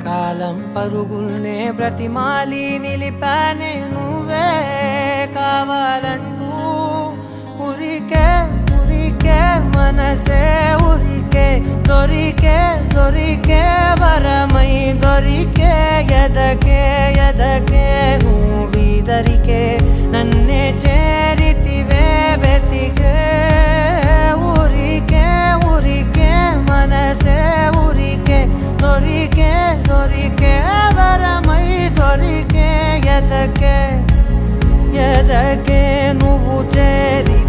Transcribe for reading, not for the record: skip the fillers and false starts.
కాలం పరుగుల్నే బ్రతిమాలి నిలిపానే నువ్వే కావాలంటూ ఉరికే ఉరికే మనసే ఉరికే దొరికే దొరికే వరమై దొరికే ఎదకే ఎదకే నువ్వీదరికే నన్నే చేరితివే వెతికే ఊరికే ఊరికే మనసే ఊరికే దొరికే దొరికే వరమై దొరికే ఎదకే ఎదకే నువ్వు చేరి